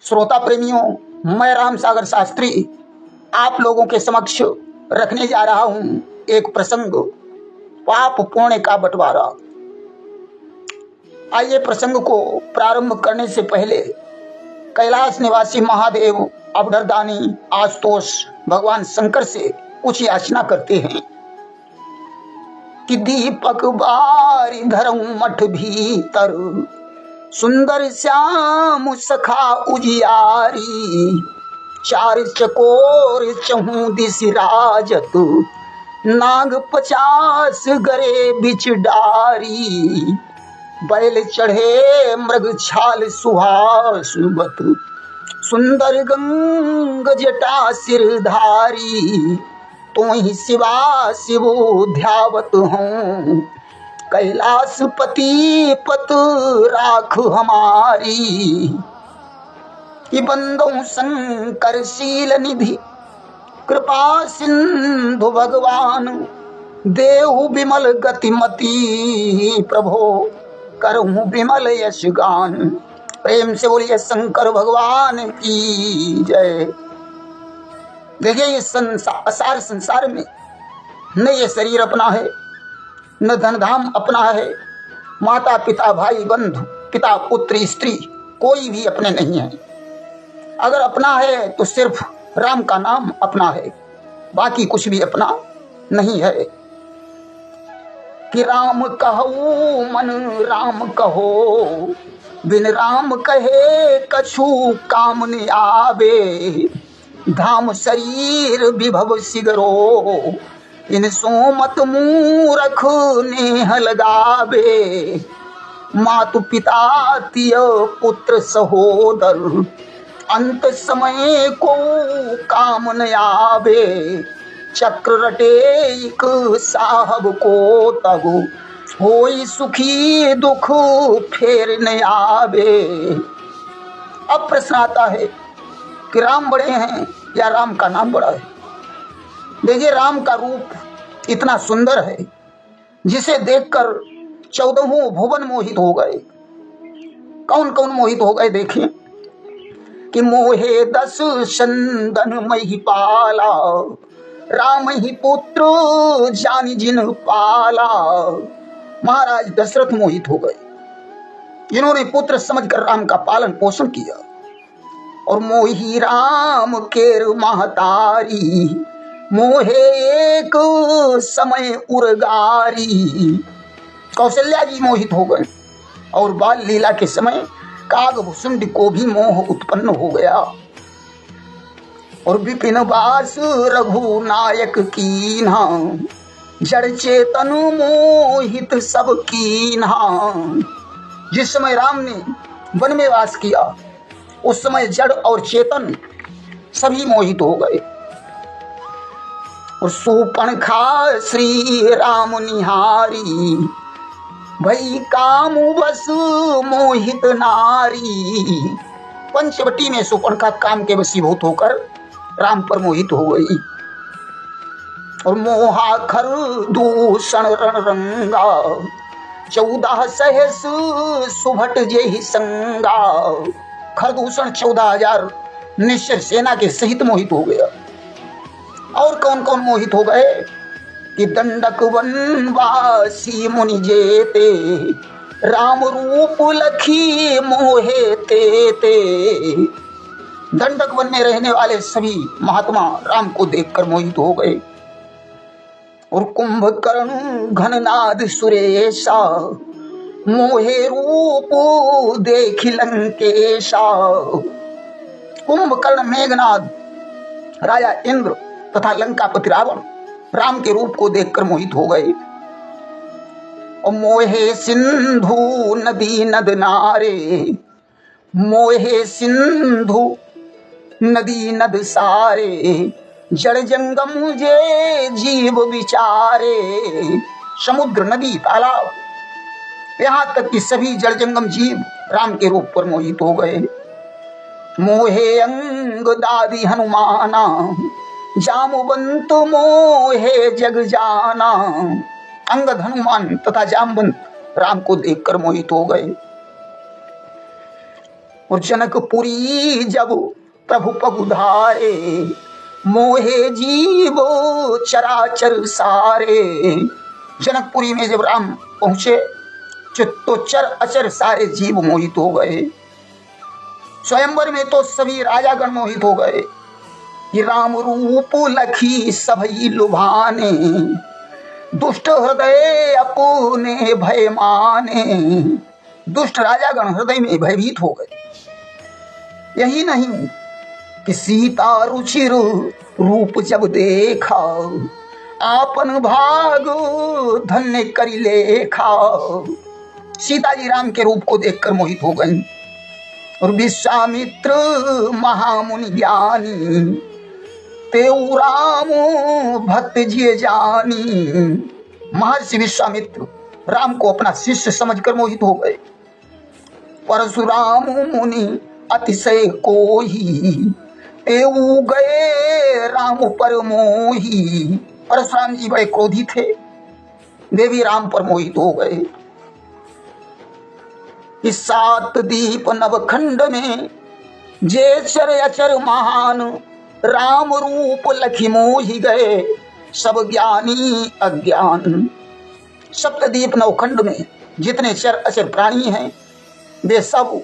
श्रोता प्रेमियों, मैं राम सागर शास्त्री आप लोगों के समक्ष रखने जा रहा हूं एक प्रसंग, पाप पुण्य का बंटवारा। आइए प्रसंग को प्रारंभ करने से पहले कैलाश निवासी महादेव अवधरदानी आशुतोष भगवान शंकर से कुछ याचना करते हैं कि दीपक बारी धरऊं मठ भीतर, सुंदर श्याम सखा उजियारी, चार चकोर चहूं दिस राजत, नाग 50 गरे बिच डारी, बैल चढ़े मृग छाल सुहासुबत, सुंदर गंग जटा सिरधारी, तो ही शिवा शिवो ध्यावत हूँ, कैलाश पति पत राख हमारी। कि बंदों शंकर शील निधि, कृपा सिंधु भगवान, देहु विमल गतिमती, प्रभो करहूं विमल यश गान। प्रेम से बोलिए शंकर भगवान की जय। देखिए, ये संसार संसार में न ये शरीर अपना है, न धन धाम अपना है, माता पिता भाई बंधु, पिता पुत्र स्त्री कोई भी अपने नहीं है। अगर अपना है तो सिर्फ राम का नाम अपना है, बाकी कुछ भी अपना नहीं है। कि राम कहो मन राम कहो, बिन राम कहे कछु काम न आवे, धाम शरीर विभव सिगरो, इन सो मत मूरख नेह लगावे, मातु पिता तिय पुत्र सहोदर, अंत समय को काम न आवे, चक्र रटे एक साहब को तगु, होई सुखी दुख फेर न आवे। अब प्रश्न आता है कि राम बड़े हैं या राम का नाम बड़ा है। देखिए, राम का रूप इतना सुंदर है जिसे देखकर 14 भुवन मोहित हो गए। कौन कौन मोहित हो गए देखिए। कि मोहे 10 चंदन महिपाला, राम ही पुत्र जानि जिन पाला। महाराज दशरथ मोहित हो गए, जिन्होंने पुत्र समझकर राम का पालन पोषण किया। और मोही राम केर महतारी, मोहे एक समय उर्गारी। कौशल्या जी मोहित हो गए और बाल लीला के समय कागभूषुंड को भी मोह उत्पन्न हो गया। और विपिन बास रघु नायक कीन्हा, जड़ चेतन मोहित सब कीन्हा। जिस समय राम ने वन में वास किया उस समय जड़ और चेतन सभी मोहित हो गए। और सुपणखा श्री राम निहारी, भई काम बस मोहित नारी। पंचवटी में सुपणखा काम के वशीभूत होकर राम पर मोहित हो गई। और मोहाखर दूषण रण रंगा, 14 सहस सुभट जेहि संगा। खरदूषण 14,000 निश्चर सेना के सहित मोहित हो गया। और कौन कौन मोहित हो गए। कि दंडक वनवासी मुनि जेते, राम रूप लखी मोहे ते। दंडक वन में रहने वाले सभी महात्मा राम को देखकर मोहित हो गए। और कुंभकर्ण घननाद सुरेशा, मोहे रूप देखि लंकेशा। कुंभकर्ण मेघनाद राजा इंद्र तथा लंकापति रावण राम के रूप को देखकर मोहित हो गए। और मोहे सिंधु नदी नद नारे, मोहे सिंधु नदी नद सारे, जड़ जंगम जे जीव विचारे। समुद्र नदी तालाब यहाँ तक कि सभी जड़ जंगम जीव राम के रूप पर मोहित हो गए। मोहे अंग दादी हनुमाना, जामवंत मोहे जग जाना। अंगद हनुमान तथा जामवंत राम को देखकर मोहित हो गए। और जनकपुरी जब प्रभु पगुधारे, मोहे जीवो चराचर सारे। जनकपुरी में जब राम पहुंचे तो चर अचर सारे जीव मोहित हो गए। स्वयंवर में तो सभी राजागण मोहित हो गए कि राम रूप लखी सभई लुभाने, दुष्ट हृदय अपने भय माने। दुष्ट राजागण हृदय में भयभीत हो गए। यही नहीं कि सीता रुचिर रूप जब देखा, आपन भाग धन्य करी लेखा। सीता जी राम के रूप को देखकर मोहित हो गई। और विश्वामित्र महामुनि ज्ञानी, तेऊ राम भक्त जिये जानी। महर्षि विश्वामित्र राम को अपना शिष्य समझकर मोहित हो गए। परशुराम मुनि अतिशय कोही, तेऊ गए राम पर मोही। परशुराम जी बड़े क्रोधी थे, वे भी राम पर मोहित हो गए। इस 7 दीप नवखंड में जे चर अचर महान, राम रूप लखी मोहि गए सब ज्ञानी अज्ञान। सप्तदीप नवखंड में जितने चर अचर प्राणी हैं वे सब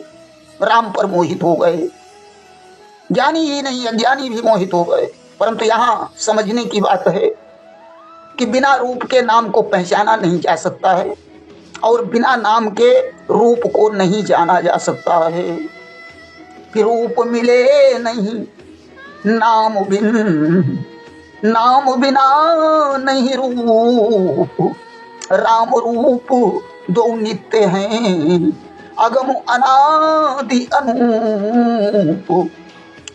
राम पर मोहित हो गए। ज्ञानी ही नहीं अज्ञानी भी मोहित हो गए। परंतु यहाँ समझने की बात है कि बिना रूप के नाम को पहचाना नहीं जा सकता है और बिना नाम के रूप को नहीं जाना जा सकता है। कि रूप मिले नहीं नाम बिन, नाम बिना नहीं रूप। राम रूप दो नित्य हैं, अगम अनादि अनूप।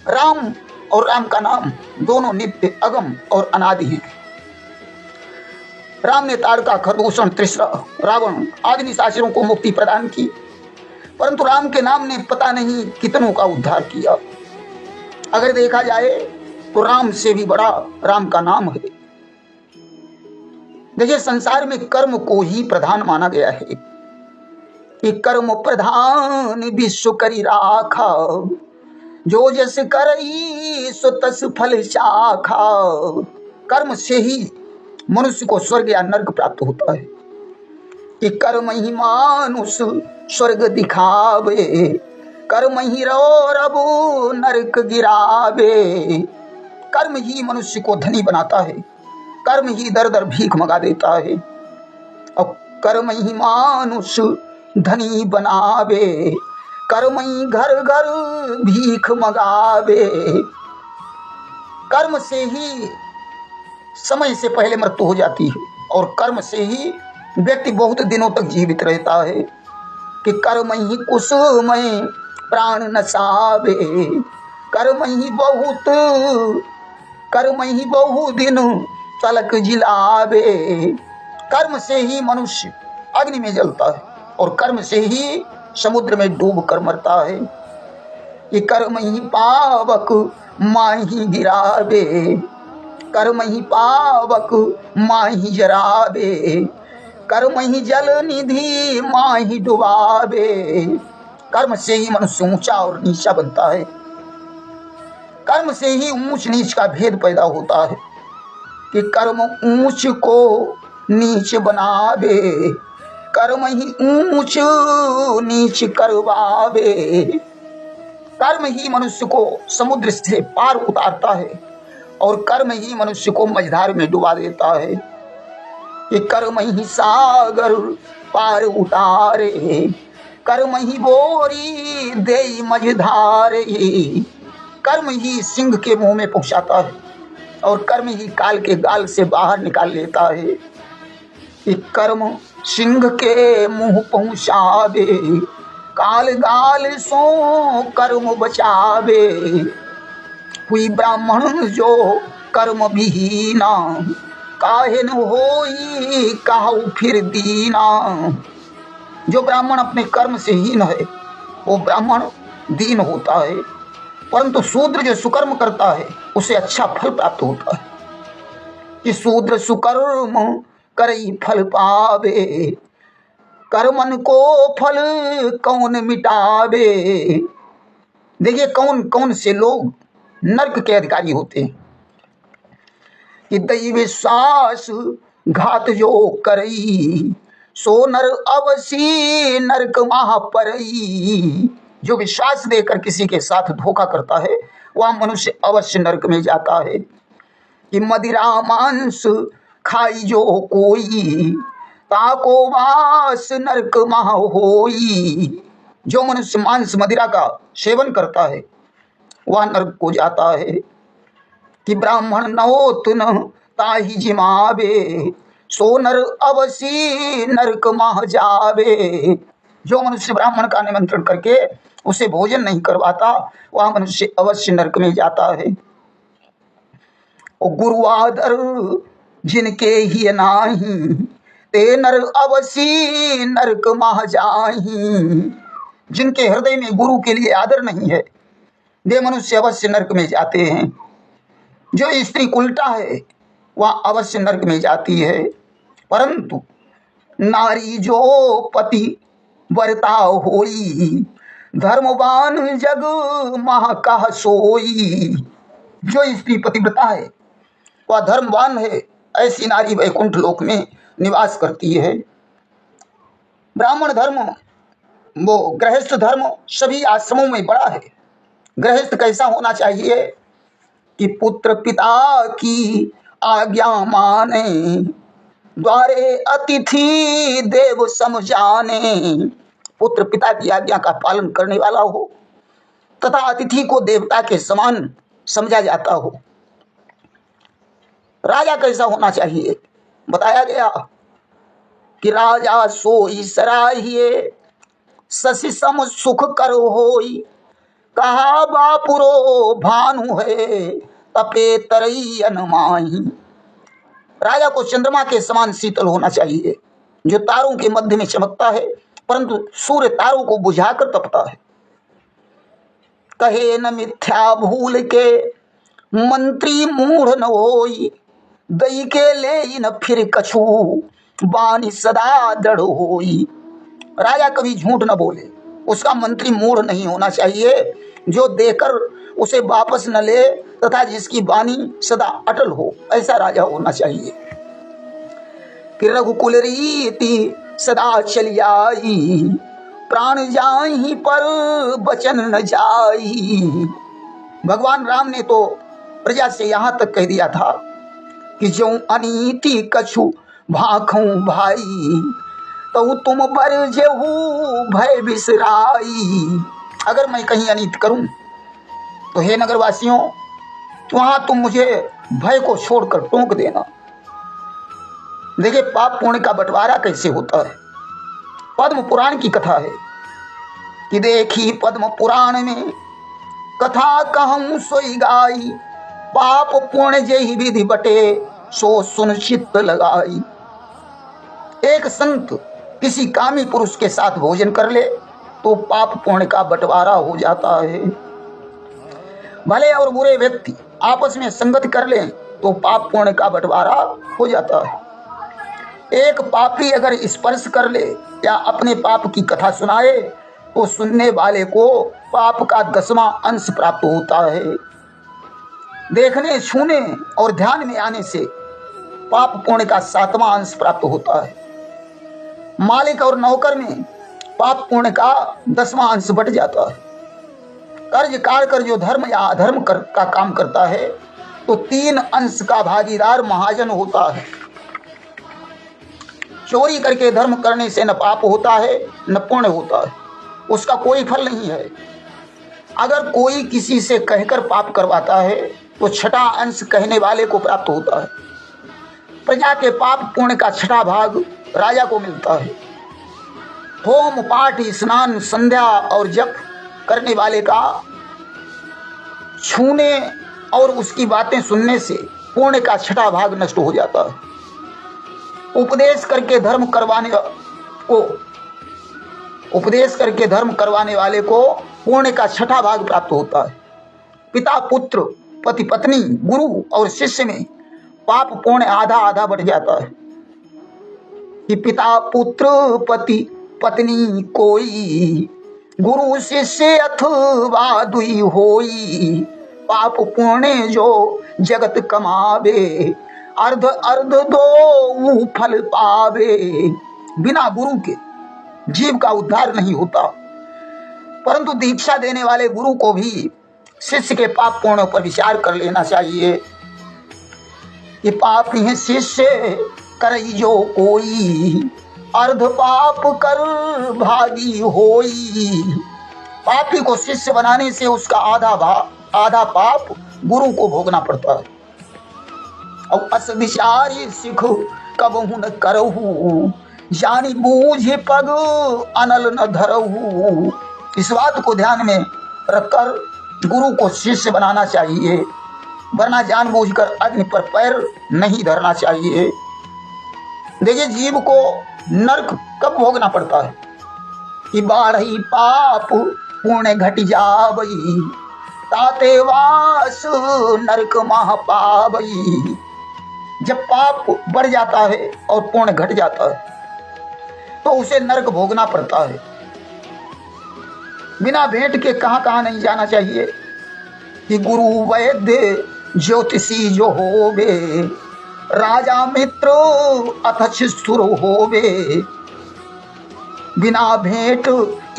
राम और राम का नाम दोनों नित्य अगम और अनादि हैं। राम ने ताड़का, खरदूषण, त्रिशरा, रावण आदि निशाचरों को मुक्ति प्रदान की, परंतु राम के नाम ने पता नहीं कितनों का उद्धार किया। अगर देखा जाए तो राम से भी बड़ा राम का नाम है। देखिए, संसार में कर्म को ही प्रधान माना गया है कि कर्म प्रधान विश्व करी राखा, जो जस करई सो तस फल चाखा। कर्म से ही मनुष्य को स्वर्ग या नर्क प्राप्त होता है। कि कर्म ही मानुष स्वर्ग दिखावे, कर्म ही रबो नरक गिरावे। कर्म ही मनुष्य को धनी बनाता है, कर्म ही दर दर भीख मंगा देता है। और कर्म ही मानुष धनी बनावे, कर्म ही घर घर भीख मंगावे। कर्म से ही समय से पहले मृत्यु हो जाती है और कर्म से ही व्यक्ति बहुत दिनों तक जीवित रहता है। कि कर्म ही कुसुमय प्राण नसावे, कर्म ही बहु दिन तलक जिलावे। कर्म से ही मनुष्य अग्नि में जलता है और कर्म से ही समुद्र में डूब कर मरता है। कि कर्म ही पावक माही गिरावे, कर्म ही पावक माही जरावे, कर्म ही जल निधि माही डुबावे। कर्म से ही मनुष्य ऊंचा और नीचा बनता है। कर्म से ही ऊंच नीच का भेद पैदा होता है। कि कर्म ऊंच को नीच बनावे, कर्म ही ऊंच नीच करवावे। कर्म ही मनुष्य को समुद्र से पार उतारता है और कर्म ही मनुष्य को मझधार में डुबा देता है। कि कर्म ही सागर पार उतारे, कर्म ही बोरी दे मझधारे। कर्म ही सिंह के मुंह में पहुंचाता है और कर्म ही काल के गाल से बाहर निकाल लेता है। कि कर्म सिंह के मुंह पहुंचावे, काल गाल सो कर्म बचावे। हुई ब्राह्मण जो कर्म विहीना, काहे न होई काहू फिर दीना। जो ब्राह्मण अपने कर्म से हीन है वो ब्राह्मण दीन होता है, परंतु शूद्र जो सुकर्म करता है उसे अच्छा फल प्राप्त होता है। कि शूद्र सुकर्म करई फल पावे, कर्मन को फल कौन मिटावे। देखिए कौन कौन से लोग नरक के अधिकारी होते हैं कि दैव विश्वास घात जो करई सो नर अवसी नरक महा परई। जो विश्वास देकर किसी के साथ धोखा करता है वह मनुष्य अवश्य नरक में जाता है। कि मदिरा मांस खाई जो कोई ताको वास नरक महा होई। जो मनुष्य मांस मदिरा का सेवन करता है वह नरक को जाता है। कि ब्राह्मण नहोत न ताहि जिमावे सो नर अवसी नरक मह जावे। जो मनुष्य ब्राह्मण का निमंत्रण करके उसे भोजन नहीं करवाता वह मनुष्य अवश्य नरक में जाता है। और गुरुआदर जिनके ही नाही ते नर अवसी नरक मह जाही। जिनके हृदय में गुरु के लिए आदर नहीं है वे मनुष्य अवश्य नरक में जाते हैं। जो स्त्री उल्टा है वह अवश्य नरक में जाती है। परंतु नारी जो पति वरता होई धर्मवान जग महा कह सोई। जो स्त्री पतिव्रता है वह धर्मवान है, ऐसी नारी वैकुंठ लोक में निवास करती है। ब्राह्मण धर्म वो गृहस्थ धर्म सभी आश्रमों में बड़ा है। गृहस्थ कैसा होना चाहिए कि पुत्र पिता की आज्ञा माने द्वारे अतिथि देव समझाने। पुत्र पिता की आज्ञा का पालन करने वाला हो तथा अतिथि को देवता के समान समझा जाता हो। राजा कैसा होना चाहिए बताया गया कि राजा सोई सराहिए शशि सम सुख कर होई कहा बापुरो भानु है तपे तरई अनमाही। राजा को चंद्रमा के समान शीतल होना चाहिए जो तारों के मध्य में चमकता है परंतु सूर्य तारों को बुझाकर तपता है। कहे न मिथ्या भूल के मंत्री मूढ़ न होई दई के ले न फिर कछु बानी सदा दृढ़ होई। राजा कभी झूठ न बोले, उसका मंत्री मूढ़ नहीं होना चाहिए जो देकर उसे वापस न ले तथा जिसकी वाणी सदा अटल हो, ऐसा राजा होना चाहिए। कि रघुकुल रीति सदा चली आई प्राण जाहि पर बचन न जाई। भगवान राम ने तो प्रजा से यहां तक कह दिया था कि जो अनीति कछु भाखूं भाई तो तुम बर जेहू भय बिसराई। अगर मैं कहीं अनीत करूं तो हे नगरवासियों वहां तुम मुझे भय को छोड़कर टोक देना। देखिए पाप पुण्य का बंटवारा कैसे होता है। पद्म पुराण की कथा है कि देखी पद्म पुराण में कथा कहूं सोई गाई पाप पुण्य जेहि विधि बटे सो सुन चित्त लगाई। एक संत किसी कामी पुरुष के साथ भोजन कर ले तो पाप पुण्य का बंटवारा हो जाता है। भले और बुरे व्यक्ति आपस में संगति कर लें तो पाप पुण्य का बंटवारा हो जाता है। एक पापी अगर स्पर्श कर ले या अपने पाप की कथा सुनाए तो सुनने वाले को पाप का 10वां अंश प्राप्त होता है। देखने छूने और ध्यान में आने से पाप पुण्य का 7वां अंश प्राप्त होता है। मालिक और नौकर में पाप पुण्य का 10वां अंश बट जाता है। कर्ज काट कर जो धर्म या अधर्म का काम करता है तो 3 अंश का भागीदार महाजन होता है। चोरी करके धर्म करने से न पाप होता है न पुण्य होता है, उसका कोई फल नहीं है। अगर कोई किसी से कहकर पाप करवाता है तो 6वां अंश कहने वाले को प्राप्त होता है। प्रजा के पाप पुण्य का 6वां भाग राजा को मिलता है। होम पाठ स्नान संध्या और जप करने वाले का छूने और उसकी बातें सुनने से पुण्य का 6वां भाग नष्ट हो जाता है। उपदेश करके धर्म करवाने वाले को पुण्य का 6वां भाग प्राप्त होता है। पिता पुत्र पति पत्नी गुरु और शिष्य में पाप पुण्य आधा आधा बढ़ जाता है। कि पिता पुत्र पति पत्नी कोई गुरु शिष्य अथवा दुई होई, पाप पुण्य जो जगत कमावे, अर्ध अर्ध दो फल पावे। बिना गुरु के जीव का उद्धार नहीं होता, परंतु दीक्षा देने वाले गुरु को भी शिष्य के पाप पुण्य पर विचार कर लेना चाहिए। ये पाप ही शिष्य करई जो कोई, अर्ध पाप कर भागी होई। पापी को शिष्य बनाने से उसका आधा पाप गुरु को भोगना पड़ता है। और अस विचारी सिख कबहु न करहु, जानी बूझ पग अनल न धरहु। इस बात को ध्यान में रखकर गुरु को शिष्य बनाना चाहिए, वरना जानबूझकर अग्नि पर पैर नहीं धरना चाहिए। देखिए, जीव को नरक कब भोगना पड़ता है कि बाढ़ी पाप पुण्य घट जावई, ताते वास नरक महा पावई। जब पाप बढ़ जाता है और पुण्य घट जाता है तो उसे नरक भोगना पड़ता है। बिना भेंट के कहां कहां नहीं जाना चाहिए कि गुरु वैद्य ज्योतिषी जो होवे, राजा मित्र अथ शिष्टुर होवे। बिना भेंट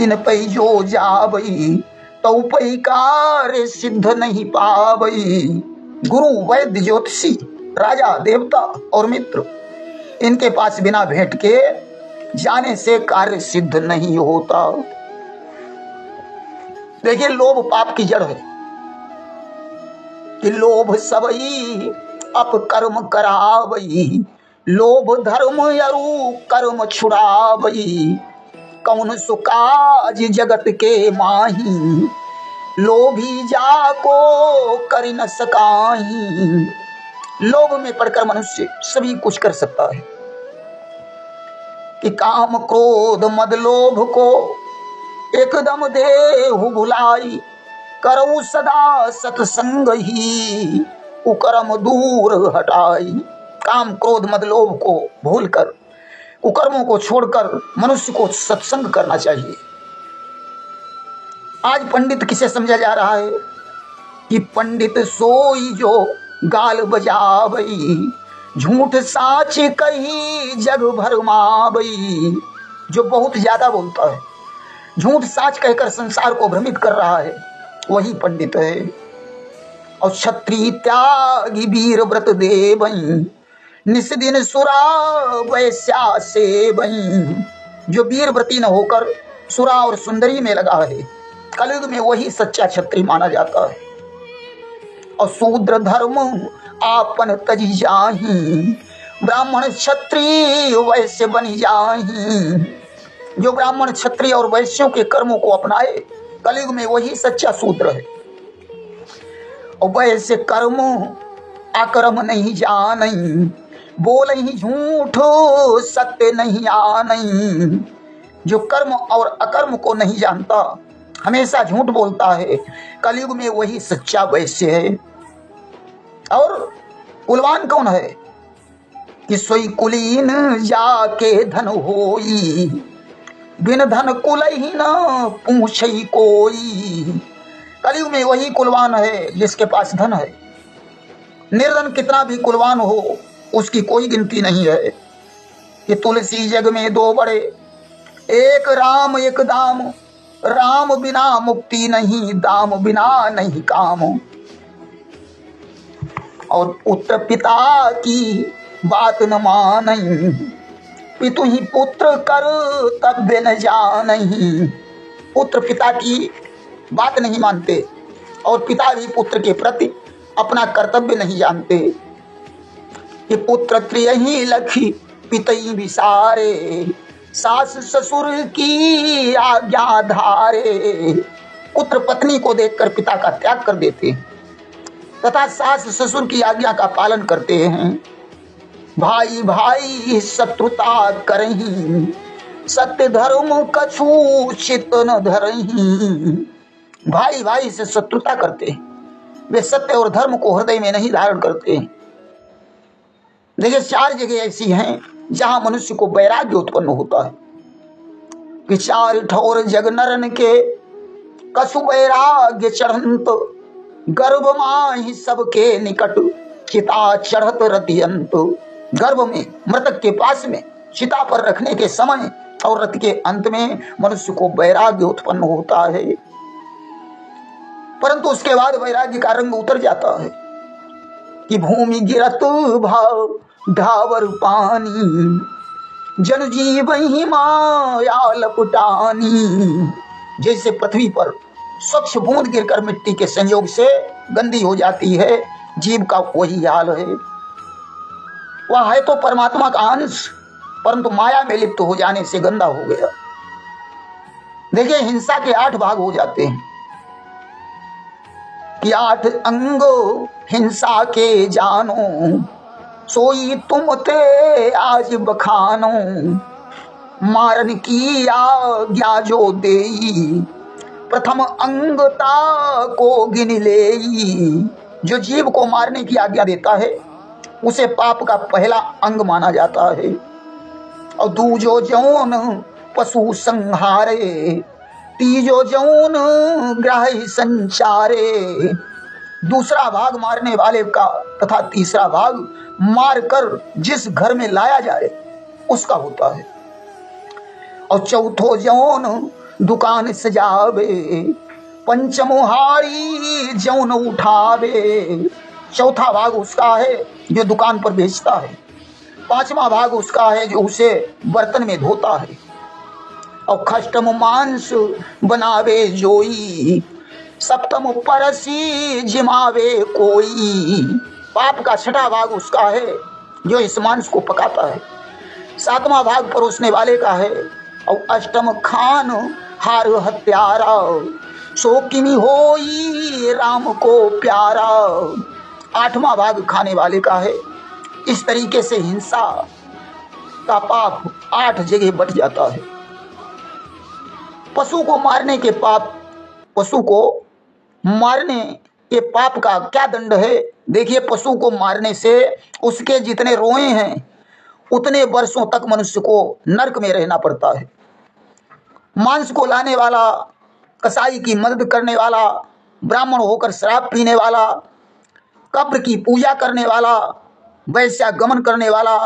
इन पै जो जावई, तो पै कार्य सिद्ध नहीं पावई। गुरु वैद्य ज्योतिषी, राजा देवता और मित्र, इनके पास बिना भेंट के जाने से कार्य सिद्ध नहीं होता। देखिए, लोभ पाप की जड़ है कि लोभ सबई अपकर्म करावई, लोभ धर्म अरु कर्म छुड़ावई। कौन सुकाज जगत के माही, लोभी जाको कर न सकाही। लोभ में पड़कर मनुष्य सभी कुछ कर सकता है कि काम क्रोध मद लोभ को एकदम देहु भुलाई, करऊ सदा सत्संग ही कुकर्म दूर हटाई। काम क्रोध मद लोभ को भूलकर, कुकर्मों को छोड़कर मनुष्य को सत्संग करना चाहिए। आज पंडित किसे समझा जा रहा है कि पंडित सोई जो गाल बजावई, झूठ साच कही जग भरमावई। जो बहुत ज्यादा बोलता है, झूठ साच कहकर संसार को भ्रमित कर रहा है, वही पंडित है। और क्षत्रिय त्यागी वीर व्रत देवई, निस दिन सुरा वैश्या सेवई। जो वीर व्रती न होकर सुरा और सुंदरी में लगा है, कलयुग में वही सच्चा क्षत्रिय माना जाता है। और शूद्र धर्म आपन तजी जाही, ब्राह्मण क्षत्रिय वैश्य बनी जाही। जो ब्राह्मण क्षत्रिय और वैश्यों के कर्मों को अपनाए, कलयुग में वही सच्चा शूद्र है। और वैश्य कर्म अकर्म नहीं जानई, बोल ही झूठ सत्य नहीं आनई। जो कर्म और अकर्म को नहीं जानता, हमेशा झूठ बोलता है, कलयुग में वही सच्चा वैश्य है। और कुलवान कौन है कि सोई कुलीन जाके धन होई, बिन धन कुलही न पूछई कोई। कलयुग में वही कुलवान है जिसके पास धन है। निर्धन कितना भी कुलवान हो, उसकी कोई गिनती नहीं है। कि तुलसी जग में दो बड़े, एक राम एक दाम। राम बिना मुक्ति नहीं, दाम बिना नहीं काम। और पुत्र पिता की बात न मानई, पितु ही पुत्र कर तब्य न जानही। पुत्र पिता की बात नहीं मानते और पिता भी पुत्र के प्रति अपना कर्तव्य नहीं जानते। कि पुत्र त्रियहि लखी पितई विसारे, सास ससुर की आज्ञा धारे। पुत्र पत्नी को देखकर पिता का त्याग कर देते हैं तथा सास ससुर की आज्ञा का पालन करते हैं। भाई भाई शत्रुता करही, सत्य धर्म कछु चित न धरही। भाई भाई से शत्रुता करते हैं, वे सत्य और धर्म को हृदय में नहीं धारण करते हैं। देखिए, 4 जगह ऐसी हैं जहां मनुष्य को वैराग्य उत्पन्न होता है। कि चार ठोर जग नरन के कसु वैराग्य चढ़ंत, गर्भ माहि सबके निकट चिता चढ़त रतियंत। गर्भ में मृतक के पास में चिता पर रखने के समय और रत के अंत में मनुष्य को वैराग्य उत्पन्न होता है, परंतु उसके बाद वैराग्य का रंग उतर जाता है कि भूमि गिरत भाव ढावर पानी, जन जीव ही माया लपटानी। जैसे पृथ्वी पर स्वच्छ बूंद गिरकर मिट्टी के संयोग से गंदी हो जाती है, जीव का वही हाल है। वह है तो परमात्मा का अंश, परंतु माया में लिप्त हो जाने से गंदा हो गया। देखिए, हिंसा के 8 भाग हो जाते हैं कि 8 अंगो हिंसा के जानो, सोई तुम ते आज बखानो। मारन की आज्ञा जो देई, प्रथम अंगता को गिन लेई। जो जीव को मारने की आज्ञा देता है उसे पाप का पहला अंग माना जाता है। और दूजो जौन पशु संहारे, तीजो जौन ग्राही संचारे। दूसरा भाग मारने वाले का तथा तीसरा भाग मारकर जिस घर में लाया जाए उसका होता है। और चौथो जौन दुकान सजावे, पंचमोहारी जौन उठावे। चौथा भाग उसका है जो दुकान पर बेचता है, 5वां भाग उसका है जो उसे बर्तन में धोता है। और खष्टम मांस बनावे जोई, सप्तम परसी जिमावे कोई। पाप का 6वां भाग उसका है जो इस मांस को पकाता है, 7वां भाग परोसने वाले का है। और अष्टम खान हार हत्यारा, सो किमी होई राम को प्यारा। 8वां भाग खाने वाले का है। इस तरीके से हिंसा का पाप 8 जगह बट जाता है। पशु को मारने के पाप, पशु को मारने के पाप का क्या दंड है? देखिए, पशु को मारने से उसके जितने रोए हैं उतने वर्षों तक मनुष्य को नरक में रहना पड़ता है। मांस को लाने वाला, कसाई की मदद करने वाला, ब्राह्मण होकर शराब पीने वाला, कब्र की पूजा करने वाला, वैश्यागमन करने वाला,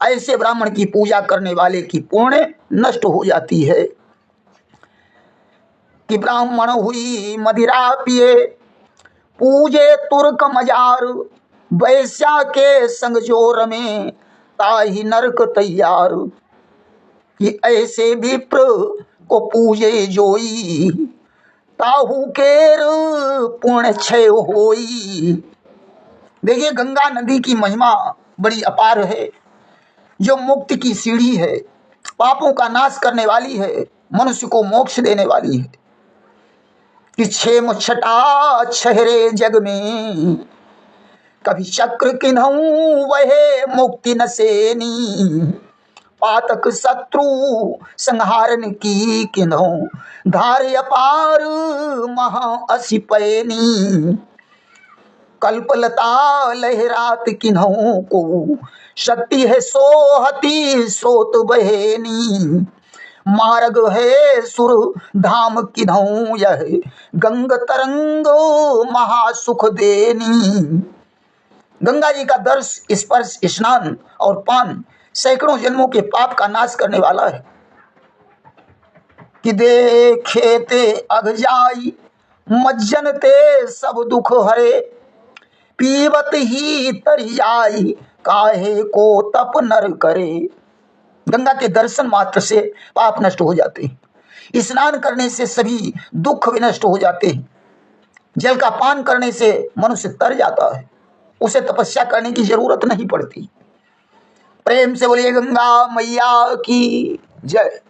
ऐसे ब्राह्मण की पूजा करने वाले की पुण्य नष्ट हो जाती है। कि ब्राह्मण हुई मदिरा पिए, पूजे तुर्क मजार, वैश्या के संग जोर में ताही नरक तैयार। कि ऐसे विप्र को पूजे जोई, ताहू केर पुण्य क्षय होई। देखिए, गंगा नदी की महिमा बड़ी अपार है, जो मुक्ति की सीढ़ी है, पापों का नाश करने वाली है, मनुष्य को मोक्ष देने वाली है। कि 6 छटा छहरे जग में, कभी चक्र किन्हूं वहे मुक्ति न सेनी। पातक शत्रु संहारन की किन्हूं, धार अपार महा असि पैनी। कल्पलता लहरात किन्हूं को, शक्ति है सोहती स्रोत बहेनी। मार्ग है सुर धाम किन्हूं, यह गंग तरंग महासुख देनी। गंगा जी का दर्श, स्पर्श, स्नान और पान सैकड़ों जन्मों के पाप का नाश करने वाला है। कि देखे ते अघ जाई, मज्जन ते सब दुख हरे। पीवत ही तर जाई, काहे को तप नर करे। गंगा के दर्शन मात्र से पाप नष्ट हो जाते हैं। स्नान करने से सभी दुख विनष्ट हो जाते हैं। जल का पान करने से मनुष्य तर जाता है, उसे तपस्या करने की जरूरत नहीं पड़ती। प्रेम से बोलिए गंगा मैया की जय।